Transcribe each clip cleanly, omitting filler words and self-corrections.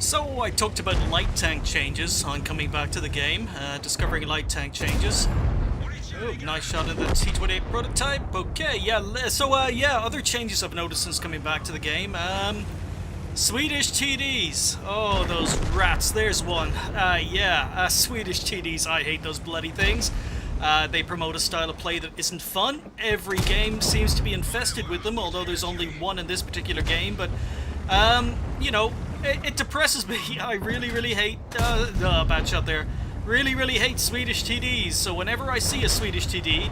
So I talked about light tank changes on coming back to the game, discovering light tank changes. Oh, nice shot of the T-28 prototype. Okay, yeah, other changes I've noticed since coming back to the game. Swedish TDs. Oh, those rats. There's one. Swedish TDs. I hate those bloody things. They promote a style of play that isn't fun. Every game seems to be infested with them, although there's only one in this particular game, but, it depresses me. I really hate, bad shot there. Really hate Swedish TDs, so whenever I see a Swedish TD,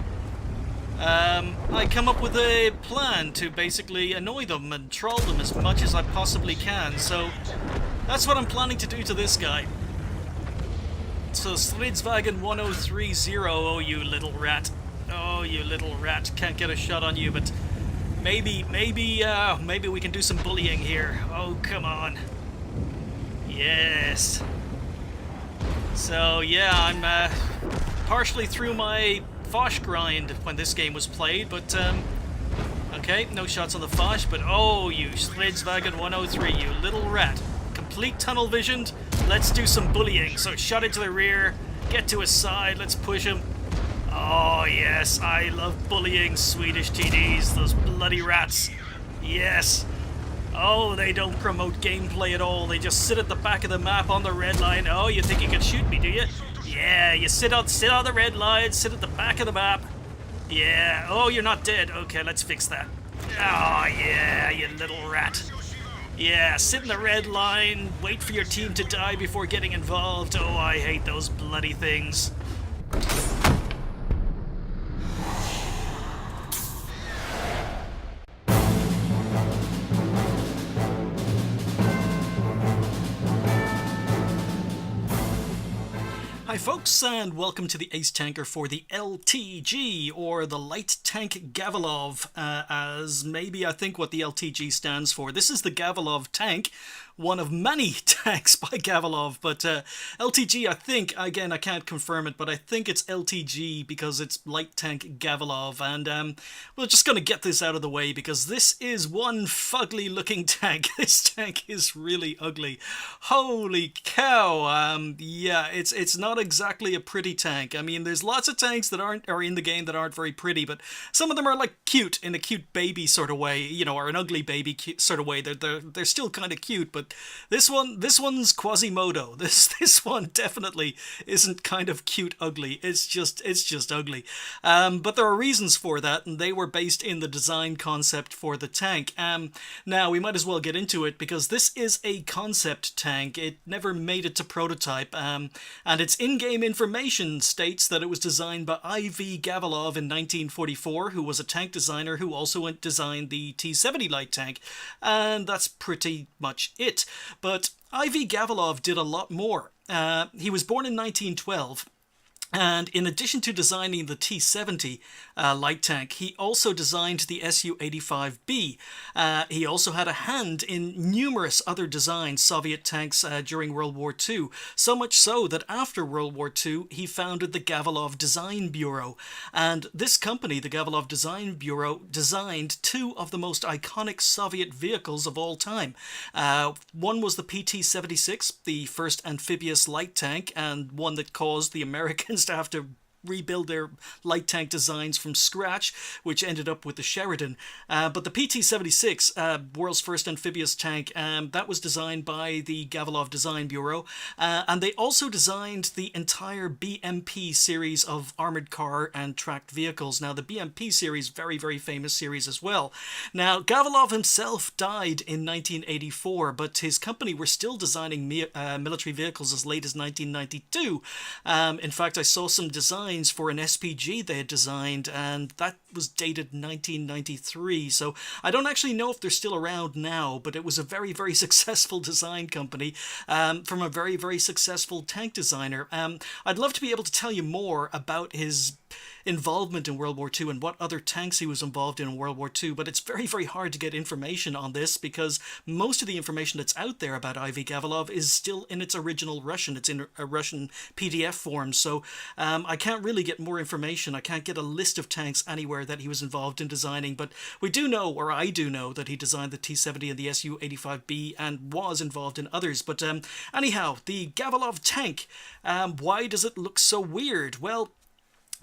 I come up with a plan to basically annoy them and troll them as much as I possibly can, so that's what I'm planning to do to this guy. So Stridswagen 1030, oh you little rat. Oh you little rat, can't get a shot on you, but maybe we can do some bullying here. Oh come on. Yes. So yeah, I'm partially through my Foch grind when this game was played, but okay, no shots on the Foch, but oh you Stridswagen 103, you little rat. Complete tunnel visioned, let's do some bullying. So shot into the rear, get to his side, let's push him. Oh yes, I love bullying Swedish TDs, those bloody rats. Yes. Oh, they don't promote gameplay at all. They just sit at the back of the map on the red line. Oh, you think you can shoot me, do you? Yeah, you sit on the red line, sit at the back of the map. Yeah. Oh, you're not dead. Okay, let's fix that. Oh, yeah, you little rat. Yeah, sit in the red line, wait for your team to die before getting involved. Oh, I hate those bloody things. Hi folks, and welcome to the Ace Tanker for the LTG, or the Light Tank Gavalov, as maybe I think what the LTG stands for. This is the Gavalov tank, one of many tanks by Gavalov, but LTG, I think, again, I can't confirm it, but I think it's LTG because it's Light Tank Gavalov, and we're just going to get this out of the way because this is one fugly looking tank. This tank is really ugly. Holy cow. Yeah, it's not exactly a pretty tank. I mean, there's lots of tanks that are in the game that aren't very pretty, but some of them are like cute in a cute baby sort of way, you know, or an ugly baby sort of way. They're still kind of cute, but this one's Quasimodo. This one definitely isn't kind of cute ugly. It's just ugly. But there are reasons for that, and they were based in the design concept for the tank. Now we might as well get into it because this is a concept tank. It never made it to prototype, and its in-game information states that it was designed by I.V. Gavalov in 1944, who was a tank designer who also designed the T-70 light tank, and that's pretty much it. But I.V. Gavalov did a lot more. He was born in 1912. And in addition to designing the T-70 light tank, he also designed the Su-85B. He also had a hand in numerous other designs, Soviet tanks during World War II. So much so that after World War II, he founded the Gavalov Design Bureau. And this company, the Gavalov Design Bureau, designed two of the most iconic Soviet vehicles of all time. One was the PT-76, the first amphibious light tank, and one that caused the Americans to have to rebuild their light tank designs from scratch, which ended up with the Sheridan. But the PT-76, world's first amphibious tank, that was designed by the Gavalov Design Bureau, and they also designed the entire BMP series of armored car and tracked vehicles. Now, the BMP series, very famous series as well. Now, Gavalov himself died in 1984, but his company were still designing military vehicles as late as 1992. In fact, I saw some designs for an SPG they had designed, and that was dated 1993, so I don't actually know if they're still around now, but it was a very successful design company from a very successful tank designer. I'd love to be able to tell you more about his involvement in World War II and what other tanks he was involved in World War II, but it's very, very hard to get information on this because most of the information that's out there about IV Gavalov is still in its original Russian. It's in a Russian PDF form, so I can't really get more information. I can't get a list of tanks anywhere that he was involved in designing, but we do know, or I do know, that he designed the T-70 and the Su-85B and was involved in others. But anyhow, the Gavalov tank, why does it look so weird? Well,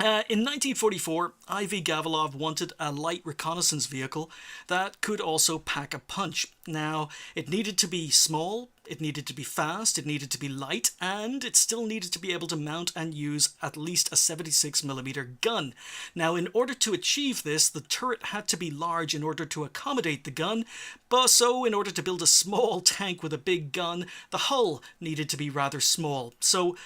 in 1944, IV Gavalov wanted a light reconnaissance vehicle that could also pack a punch. Now, it needed to be small, it needed to be fast, it needed to be light, and it still needed to be able to mount and use at least a 76mm gun. Now, in order to achieve this, the turret had to be large in order to accommodate the gun, but so in order to build a small tank with a big gun, the hull needed to be rather small. So,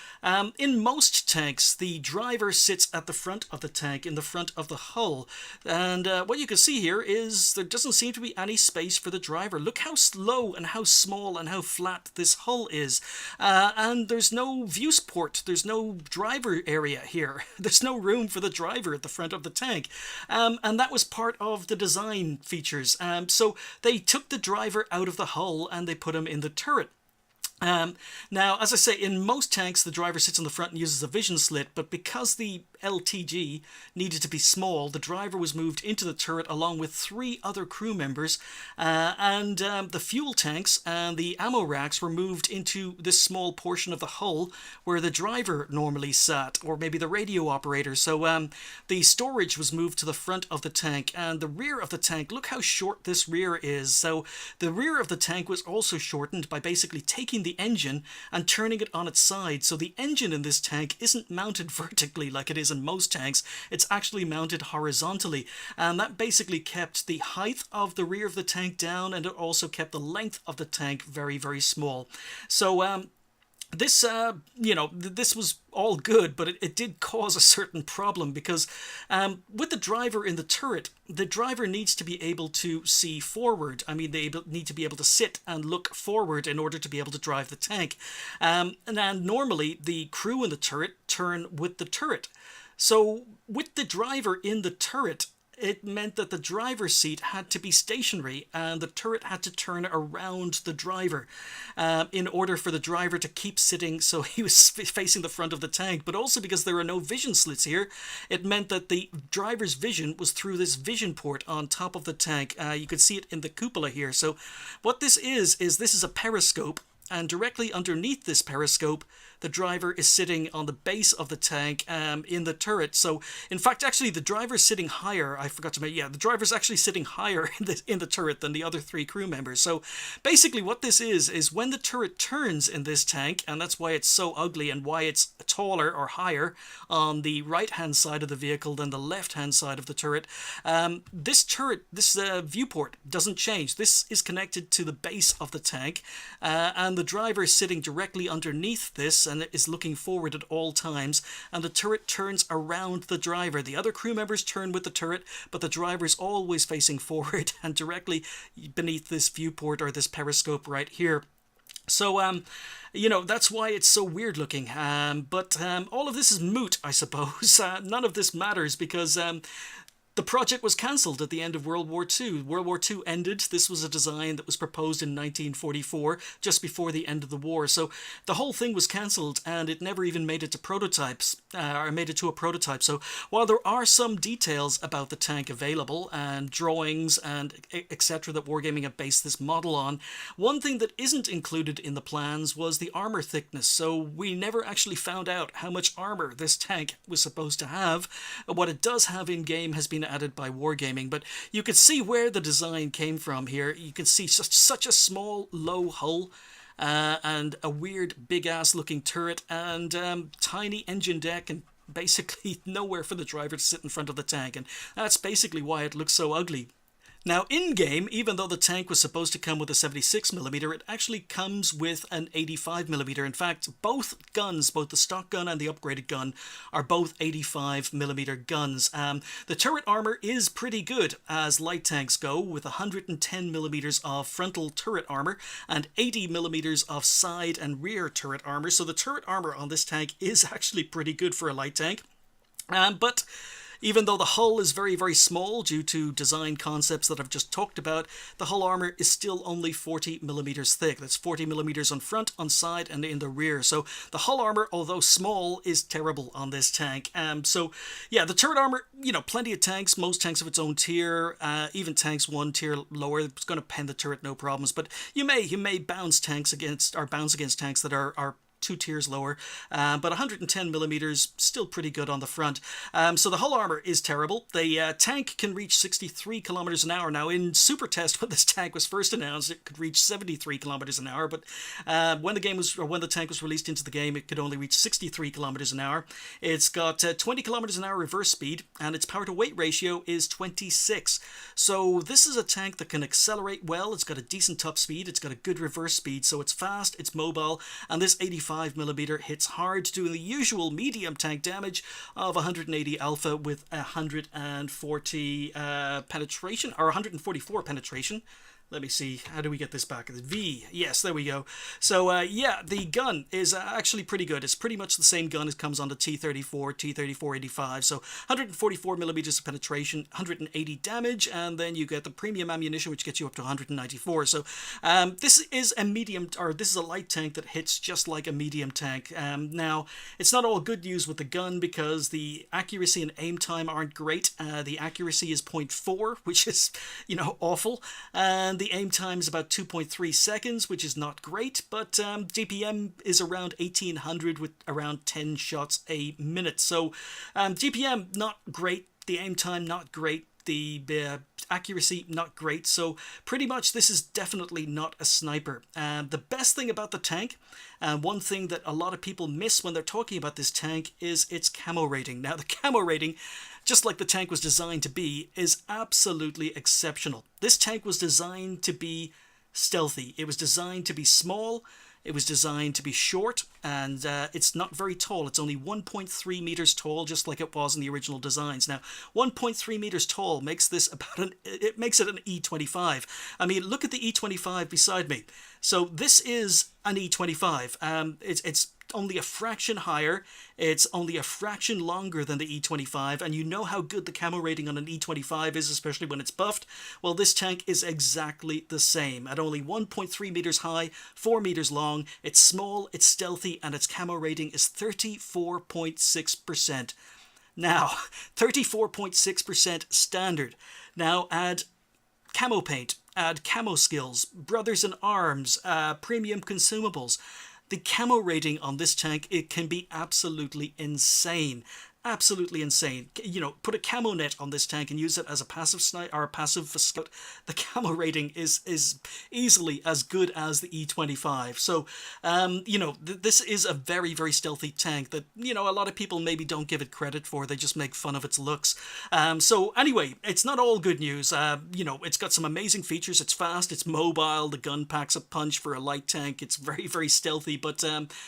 in most tanks, the driver sits at the front of the tank, in the front of the hull, and what you can see here is there doesn't seem to be any space for the driver. Look how low and how small and how flat this hull is, and there's no viewport, there's no driver area here. There's no room for the driver at the front of the tank, and that was part of the design features. So they took the driver out of the hull and they put him in the turret. Now, as I say, in most tanks, the driver sits on the front and uses a vision slit, but because the LTG needed to be small, the driver was moved into the turret along with 3 other crew members, and the fuel tanks and the ammo racks were moved into this small portion of the hull where the driver normally sat, or maybe the radio operator. So the storage was moved to the front of the tank, and the rear of the tank, look how short this rear is. So the rear of the tank was also shortened by basically taking the engine and turning it on its side. So the engine in this tank isn't mounted vertically like it is in most tanks, it's actually mounted horizontally, and that basically kept the height of the rear of the tank down, and it also kept the length of the tank very, very small. So this, this was all good, but it did cause a certain problem because with the driver in the turret, the driver needs to be able to see forward. I mean, they need to be able to sit and look forward in order to be able to drive the tank. And normally, the crew in the turret turn with the turret. So with the driver in the turret, it meant that the driver's seat had to be stationary and the turret had to turn around the driver in order for the driver to keep sitting so he was facing the front of the tank. But also because there are no vision slits here, it meant that the driver's vision was through this vision port on top of the tank. You can see it in the cupola here. So what this is this is a periscope, and directly underneath this periscope, the driver is sitting on the base of the tank in the turret. So, in fact, actually, the driver's sitting higher. I forgot to mention, yeah, the driver's actually sitting higher in the turret than the other 3 crew members. So, basically, what this is when the turret turns in this tank, and that's why it's so ugly and why it's taller or higher on the right-hand side of the vehicle than the left-hand side of the turret, this turret, this viewport doesn't change. This is connected to the base of the tank, and the driver is sitting directly underneath this, and it is looking forward at all times, and the turret turns around the driver. The other crew members turn with the turret, but the driver is always facing forward and directly beneath this viewport or this periscope right here. So, that's why it's so weird looking. But all of this is moot, I suppose. None of this matters because the project was cancelled at the end of World War II. World War II ended. This was a design that was proposed in 1944, just before the end of the war. So the whole thing was cancelled, and it never even made it to prototypes, or made it to a prototype. So while there are some details about the tank available, and drawings and etc. that Wargaming have based this model on, one thing that isn't included in the plans was the armor thickness. So we never actually found out how much armor this tank was supposed to have. What it does have in-game has been added by Wargaming, but you can see where the design came from here. You can see such a small, low hull, and a weird, big-ass looking turret, and tiny engine deck, and basically nowhere for the driver to sit in front of the tank, and that's basically why it looks so ugly. Now, in-game, even though the tank was supposed to come with a 76mm, it actually comes with an 85mm. In fact, both guns, both the stock gun and the upgraded gun, are both 85mm guns. The turret armor is pretty good, as light tanks go, with 110mm of frontal turret armor and 80mm of side and rear turret armor. So the turret armor on this tank is actually pretty good for a light tank. But even though the hull is very, very small due to design concepts that I've just talked about, the hull armor is still only 40 millimeters thick. That's 40 millimeters on front, on side, and in the rear. So the hull armor, although small, is terrible on this tank. So yeah, the turret armor, you know, plenty of tanks, most tanks of its own tier, even tanks one tier lower, it's going to pen the turret, no problems. But you may bounce tanks against, or bounce against tanks that are 2 tiers lower, but 110 millimeters, still pretty good on the front. So the hull armor is terrible. The tank can reach 63 kilometers an hour. Now, in Super Test, when this tank was first announced, it could reach 73 kilometers an hour, but when the tank was released into the game, it could only reach 63 kilometers an hour. It's got 20 kilometers an hour reverse speed, and its power to weight ratio is 26. So this is a tank that can accelerate well. It's got a decent top speed. It's got a good reverse speed, so it's fast, it's mobile, and this 85mm hits hard, doing the usual medium tank damage of 180 alpha with 140 penetration, or 144 penetration. Let me see, how do we get this back? V, yes, there we go. So yeah, the gun is actually pretty good. It's pretty much the same gun as comes on the T-34, T-34-85. So 144 millimeters of penetration, 180 damage, and then you get the premium ammunition, which gets you up to 194. So this is a light tank that hits just like a medium tank. Now, it's not all good news with the gun because the accuracy and aim time aren't great. The accuracy is 0.4, which is, you know, awful. And the aim time is about 2.3 seconds, which is not great, but GPM is around 1800 with around 10 shots a minute. So GPM not great, the aim time not great, the accuracy not great, so pretty much this is definitely not a sniper. The best thing about the tank, one thing that a lot of people miss when they're talking about this tank, is its camo rating. Now, the camo rating, just like the tank was designed to be, is absolutely exceptional. This tank was designed to be stealthy. It was designed to be small. It was designed to be short, and it's not very tall. It's only 1.3 meters tall, just like it was in the original designs. Now, 1.3 meters tall makes this it makes it an E25. I mean, look at the E25 beside me. So this is an E25. It's only a fraction higher, it's only a fraction longer than the E25, and you know how good the camo rating on an E25 is, especially when it's buffed. Well, this tank is exactly the same. At only 1.3 meters high, 4 meters long, it's small, it's stealthy, and its camo rating is 34.6%. Now, 34.6% standard. Now add camo paint, add camo skills, brothers in arms, premium consumables. The camo rating on this tank, it can be absolutely insane. Absolutely insane. You know, put a camo net on this tank and use it as a passive sniper or a passive scout. The camo rating is easily as good as the E25. So, you know, this is a very, very stealthy tank that, you know, a lot of people maybe don't give it credit for. They just make fun of its looks. So anyway, it's not all good news. You know, it's got some amazing features. It's fast, it's mobile, the gun packs a punch for a light tank. It's very, very stealthy, but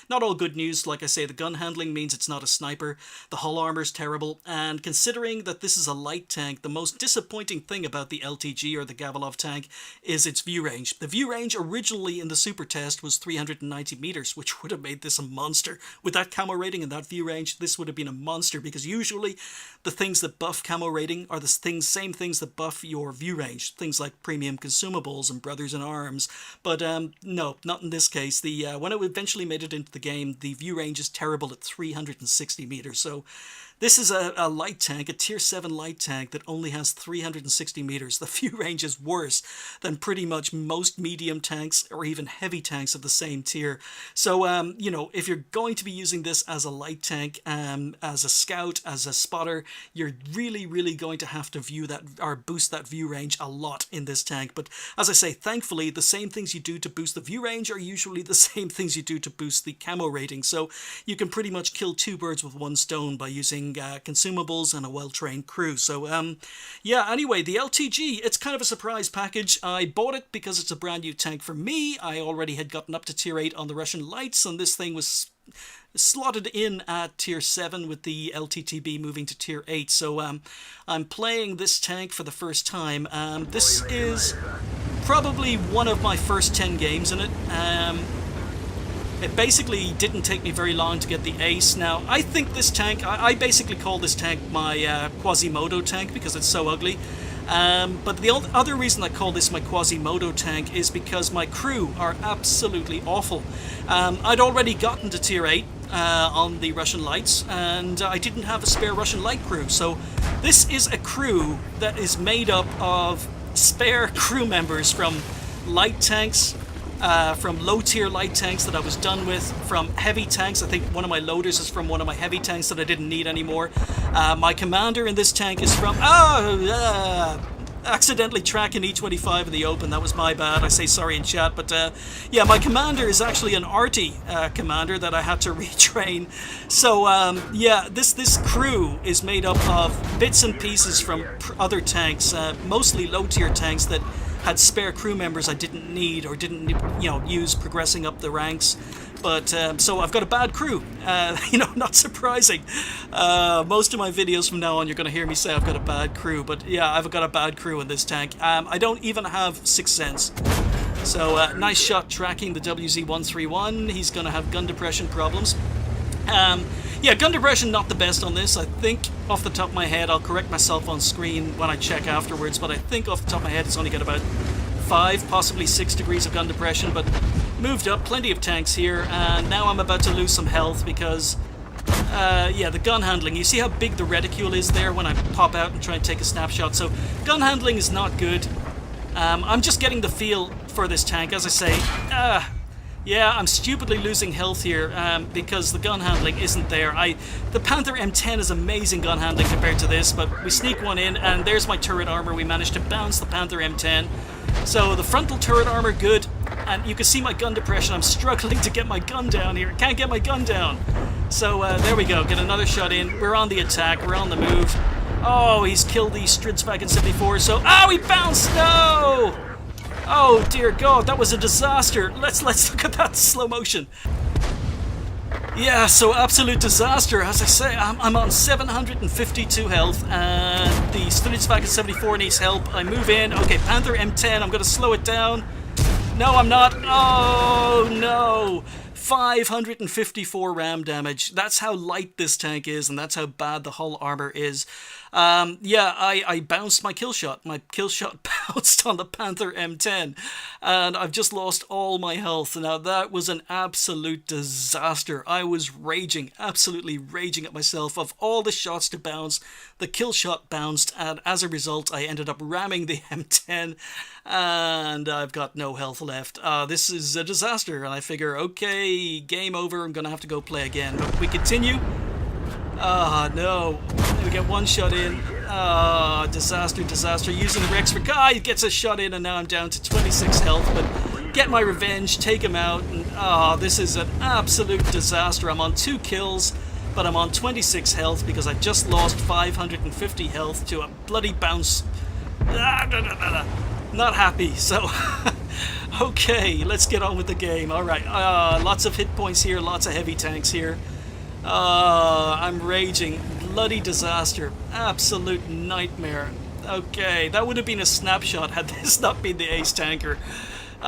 not all good news. Like I say, the gun handling means it's not a sniper. The hull armor's terrible, and considering that this is a light tank, the most disappointing thing about the LTG or the Gavalov tank is its view range. The view range originally in the Super Test was 390 meters, which would have made this a monster. With that camo rating and that view range, this would have been a monster, because usually the things that buff camo rating are the same things that buff your view range, things like premium consumables and brothers in arms. But no, not in this case. When it eventually made it into the game, the view range is terrible at 360 meters. So this is a light tank, a tier 7 light tank that only has 360 meters. The view range is worse than pretty much most medium tanks or even heavy tanks of the same tier. So, you know, if you're going to be using this as a light tank, as a scout, as a spotter, you're really, really going to have to boost that view range a lot in this tank. But as I say, thankfully, the same things you do to boost the view range are usually the same things you do to boost the camo rating. So you can pretty much kill 2 birds with 1 stone by using consumables and a well-trained crew. So yeah, anyway, the LTG, it's kind of a surprise package. I bought it because it's a brand new tank for me. I already had gotten up to tier 8 on the Russian lights, and this thing was slotted in at tier 7 with the LTTB moving to tier 8. So I'm playing this tank for the first time. This is probably one of my first 10 games in it. It basically didn't take me very long to get the ace. Now, I think this tank, I basically call this tank my Quasimodo tank because it's so ugly. But the other reason I call this my Quasimodo tank is because my crew are absolutely awful. I'd already gotten to tier 8 on the Russian lights, and I didn't have a spare Russian light crew. So this is a crew that is made up of spare crew members from light tanks, from low tier light tanks that I was done with, from heavy tanks. I think one of my loaders is from one of my heavy tanks that I didn't need anymore. My commander in this tank is from accidentally tracking E25 in the open. That was my bad. I say sorry in chat, but yeah, my commander is actually an arty commander that I had to retrain. So yeah, this crew is made up of bits and pieces from other tanks, mostly low tier tanks that had spare crew members I didn't need or didn't, you know, use progressing up the ranks. But so I've got a bad crew. You know, not surprising. Most of my videos from now on, you're going to hear me say I've got a bad crew. But yeah, I've got a bad crew in this tank. I don't even have Sixth Sense. So nice shot tracking the WZ-131. He's going to have gun depression problems. Yeah, gun depression not the best on this. I think off the top of my head, I'll correct myself on screen when I check afterwards, but I think off the top of my head it's only got about 5, possibly 6 degrees of gun depression, but moved up, plenty of tanks here, and now I'm about to lose some health because, yeah, the gun handling. You see how big the reticule is there when I pop out and try and take a snapshot, so gun handling is not good. I'm just getting the feel for this tank, as I say. Yeah, I'm stupidly losing health here because the gun handling isn't there. The Panther M10 is amazing gun handling compared to this, but we sneak one in, and there's my turret armor. We managed to bounce the Panther M10. So the frontal turret armor, good, and you can see my gun depression. I'm struggling to get my gun down here. Can't get my gun down. So there we go, get another shot in. We're on the attack, we're on the move. Oh, he's killed the Stridsvagen 74, so... Oh, he bounced! No! Oh dear God, that was a disaster. Let's look at that slow motion. Yeah, so absolute disaster. As I say, I'm on 752 health, and the Stridsvagen 74 needs help. I move in. Okay, Panther M10. I'm going to slow it down. No, I'm not. Oh no. 554 ram damage. That's how light this tank is, and that's how bad the hull armor is. Yeah, I bounced my kill shot. My kill shot bounced on the Panther M10, and I've just lost all my health. Now, that was an absolute disaster. I was raging, absolutely raging at myself. Of all the shots to bounce, the kill shot bounced, and as a result, I ended up ramming the M10, and I've got no health left. This is a disaster, and I figure, okay, game over, I'm gonna have to go play again. But we continue. No. We get one shot in. Disaster, disaster. Using the Rex for Guy, gets a shot in, and now I'm down to 26 health. But get my revenge, take him out, and this is an absolute disaster. I'm on 2 kills, but I'm on 26 health because I just lost 550 health to a bloody bounce. Not happy, so... Okay, let's get on with the game. Alright, lots of hit points here, lots of heavy tanks here. I'm raging. Bloody disaster. Absolute nightmare. Okay, that would have been a snapshot had this not been the Ace Tanker.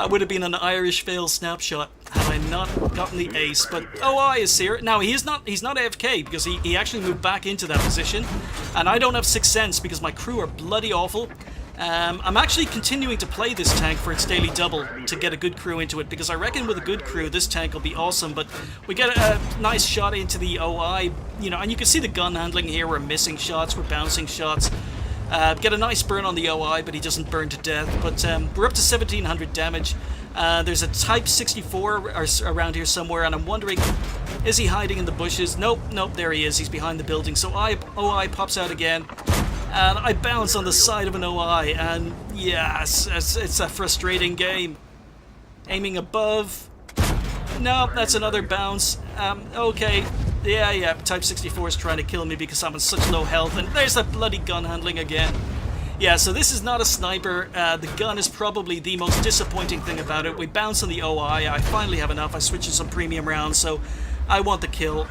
Would have been an Irish fail snapshot had I not gotten the ace. But OI is here. Now, he's not AFK because he actually moved back into that position. And I don't have Sixth Sense because my crew are bloody awful. I'm actually continuing to play this tank for its daily double to get a good crew into it, because I reckon with a good crew this tank will be awesome. But we get a nice shot into the OI, you know, and you can see the gun handling here. We're missing shots, we're bouncing shots. Get a nice burn on the OI, but he doesn't burn to death. But we're up to 1700 damage. There's a Type 64 around here somewhere, and I'm wondering, is he hiding in the bushes? Nope, there he is. He's behind the building. So OI pops out again. And I bounce on the side of an OI, and yes, it's a frustrating game. Aiming above. No, that's another bounce. Okay. Yeah, Type 64 is trying to kill me because I'm on such low health, and there's that bloody gun handling again. Yeah, so this is not a sniper. The gun is probably the most disappointing thing about it. We bounce on the OI. I finally have enough. I switch to some premium rounds, so I want the kill.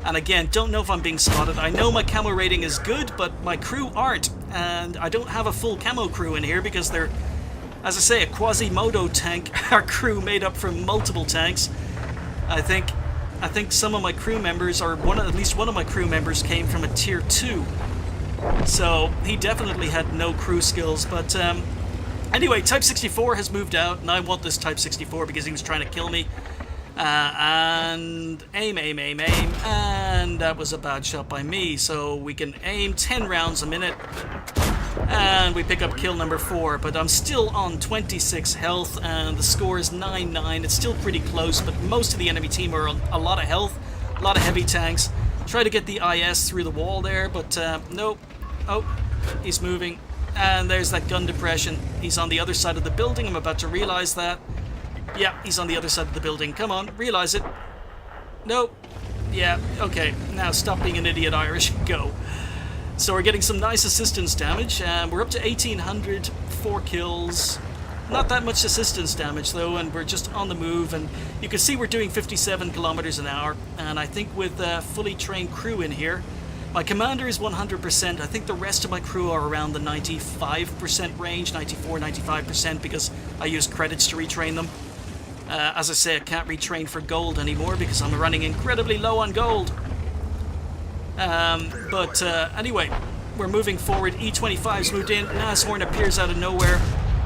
And again, don't know if I'm being spotted. I know my camo rating is good, but my crew aren't. And I don't have a full camo crew in here because they're, as I say, a Quasimodo tank. Our crew made up from multiple tanks. I think some of my crew members, or at least one of my crew members, came from a tier 2. So he definitely had no crew skills. But anyway, Type 64 has moved out, and I want this Type 64 because he was trying to kill me. And aim, and that was a bad shot by me. So we can aim 10 rounds a minute, and we pick up kill number 4. But I'm still on 26 health, and the score is 9-9. It's still pretty close, but most of the enemy team are on a lot of health, a lot of heavy tanks. Try to get the IS through the wall there, but nope. Oh, he's moving, and there's that gun depression. He's on the other side of the building. I'm about to realize that. Yeah, he's on the other side of the building. Come on, realize it. Nope. Yeah, okay. Now stop being an idiot, Irish. Go. So we're getting some nice assistance damage. We're up to 1,800, 4 kills. Not that much assistance damage, though, and we're just on the move. And you can see we're doing 57 kilometers an hour. And I think with a fully trained crew in here, my commander is 100%. I think the rest of my crew are around the 95% range, 94, 95%, because I use credits to retrain them. As I say, I can't retrain for gold anymore because I'm running incredibly low on gold. Anyway, we're moving forward. E25's moved in. Nashorn appears out of nowhere,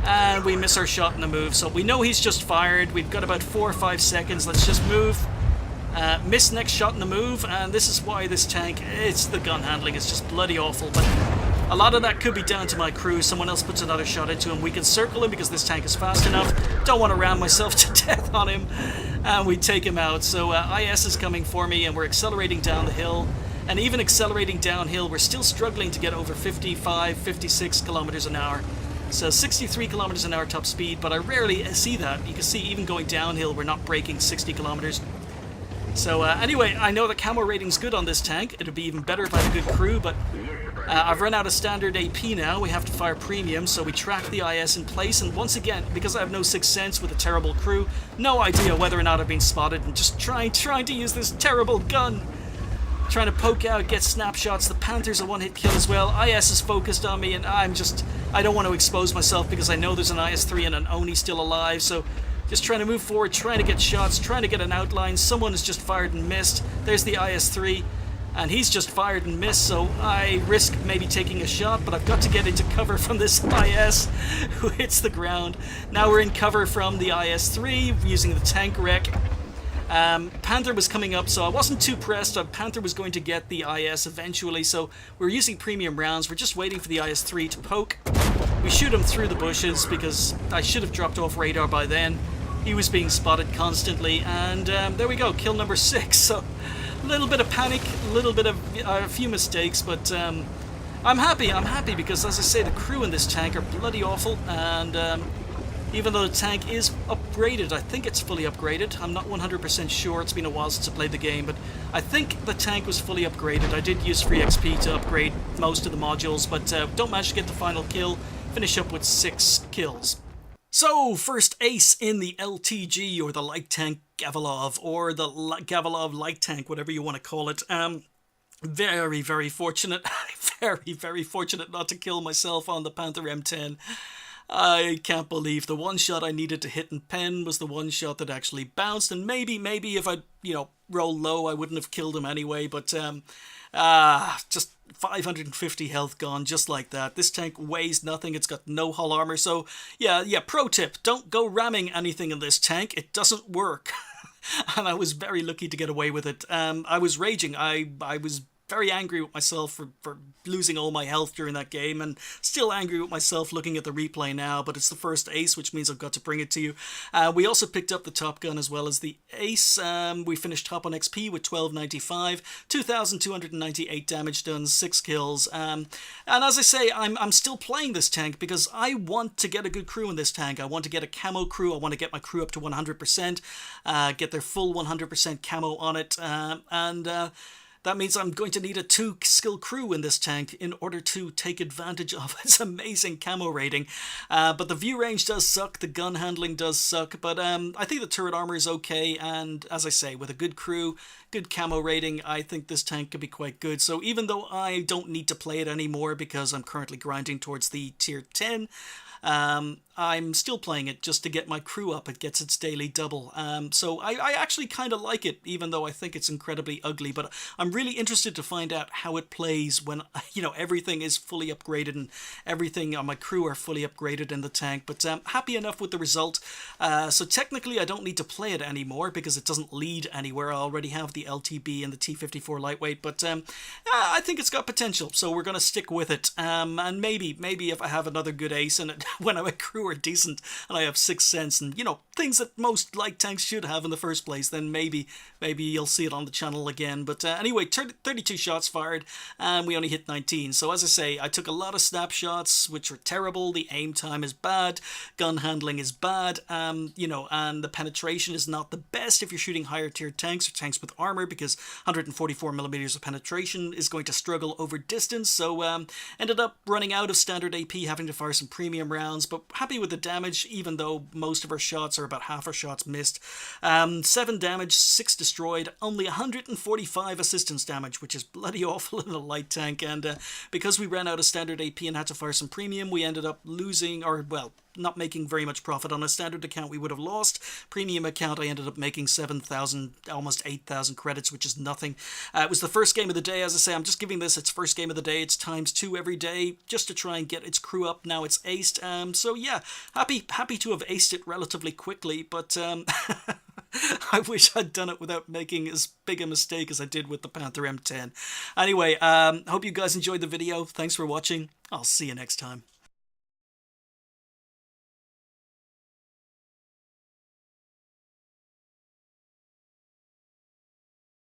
and we miss our shot in the move. So we know he's just fired. We've got about 4 or 5 seconds. Let's just move. Miss next shot in the move, and this is why this tank, it's the gun handling. It's just bloody awful. But a lot of that could be down to my crew. Someone else puts another shot into him. We can circle him because this tank is fast enough. Don't want to ram myself to death on him. And we take him out. So IS is coming for me, and we're accelerating down the hill. And even accelerating downhill, we're still struggling to get over 55, 56 kilometers an hour. So 63 kilometers an hour top speed, but I rarely see that. You can see even going downhill, we're not breaking 60 kilometers. So anyway, I know the camo rating's good on this tank. It'd be even better if I had a good crew, but I've run out of standard AP now. We have to fire premium, so we track the IS in place. And once again, because I have no sixth sense with a terrible crew, no idea whether or not I've been spotted, and just trying to use this terrible gun. Trying to poke out, get snapshots. The Panther's a one-hit kill as well. IS is focused on me, and I don't want to expose myself because I know there's an IS-3 and an Oni still alive, so just trying to move forward, trying to get shots, trying to get an outline. Someone has just fired and missed. There's the IS-3, and he's just fired and missed, so I risk maybe taking a shot, but I've got to get into cover from this IS who hits the ground. Now we're in cover from the IS-3 using the tank wreck. Panther was coming up, so I wasn't too pressed. Panther was going to get the IS eventually, so we're using premium rounds. We're just waiting for the IS-3 to poke. We shoot him through the bushes because I should have dropped off radar by then. He was being spotted constantly, and there we go, kill number 6. So a little bit of panic, a little bit of a few mistakes, but I'm happy because, as I say, the crew in this tank are bloody awful, and even though the tank is upgraded, I think it's fully upgraded. I'm not 100% sure, it's been a while since I played the game, but I think the tank was fully upgraded. I did use free XP to upgrade most of the modules, but don't manage to get the final kill. Finish up with 6 kills. So, first ace in the LTG, or the Light Tank Gavalov, or the Gavalov Light Tank, whatever you want to call it. Very, very fortunate. very fortunate not to kill myself on the Panther M10. I can't believe the one shot I needed to hit and pen was the one shot that actually bounced, and maybe if I'd, rolled low, I wouldn't have killed him anyway, but just 550 health gone just like that. This tank weighs nothing, it's got no hull armor, so yeah, pro tip, don't go ramming anything in this tank, it doesn't work. And I was very lucky to get away with it. I was raging, I was very angry with myself for losing all my health during that game, and still angry with myself looking at the replay now, but it's the first ace, which means I've got to bring it to you. We also picked up the Top Gun as well as the ace. We finished top on XP with 1295, 2,298 damage done, 6 kills. And as I say, I'm still playing this tank because I want to get a good crew in this tank. I want to get a camo crew. I want to get my crew up to 100%, get their full 100% camo on it, That means I'm going to need a 2-skill crew in this tank in order to take advantage of its amazing camo rating. But the view range does suck, the gun handling does suck, but I think the turret armor is okay, and as I say, with a good crew, good camo rating, I think this tank could be quite good. So even though I don't need to play it anymore because I'm currently grinding towards the tier 10, I'm still playing it just to get my crew up. It gets its daily double. So I actually kind of like it, even though I think it's incredibly ugly. But I'm really interested to find out how it plays when, you know, everything is fully upgraded and everything on my crew are fully upgraded in the tank. But happy enough with the result. So technically I don't need to play it anymore because it doesn't lead anywhere. I already have the LTB and the T54 lightweight. But I think it's got potential. So we're going to stick with it. And maybe if I have another good ace in it when my crew are decent and I have 6 cents and, you know, things that most light tanks should have in the first place, then maybe you'll see it on the channel again. But anyway, 32 shots fired and we only hit 19. So as I say, I took a lot of snapshots which are terrible. The aim time is bad, gun handling is bad, you know, and the penetration is not the best if you're shooting higher tier tanks or tanks with armor, because 144 millimeters of penetration is going to struggle over distance. So ended up running out of standard AP, having to fire some premium rounds, but happy with the damage, even though most of our shots are about half our shots missed. 7 damage, 6 destroyed, only 145 assistance damage, which is bloody awful in a light tank. And because we ran out of standard AP and had to fire some premium, we ended up losing, or well, not making very much profit. On a standard account we would have lost. Premium account I ended up making 7,000, almost 8,000 credits, which is nothing. It was the first game of the day. As I say, I'm just giving this its first game of the day. It's ×2 every day just to try and get its crew up. Now it's aced. So yeah, happy to have aced it relatively quickly, but I wish I'd done it without making as big a mistake as I did with the Panther M10. Anyway, hope you guys enjoyed the video. Thanks for watching. I'll see you next time.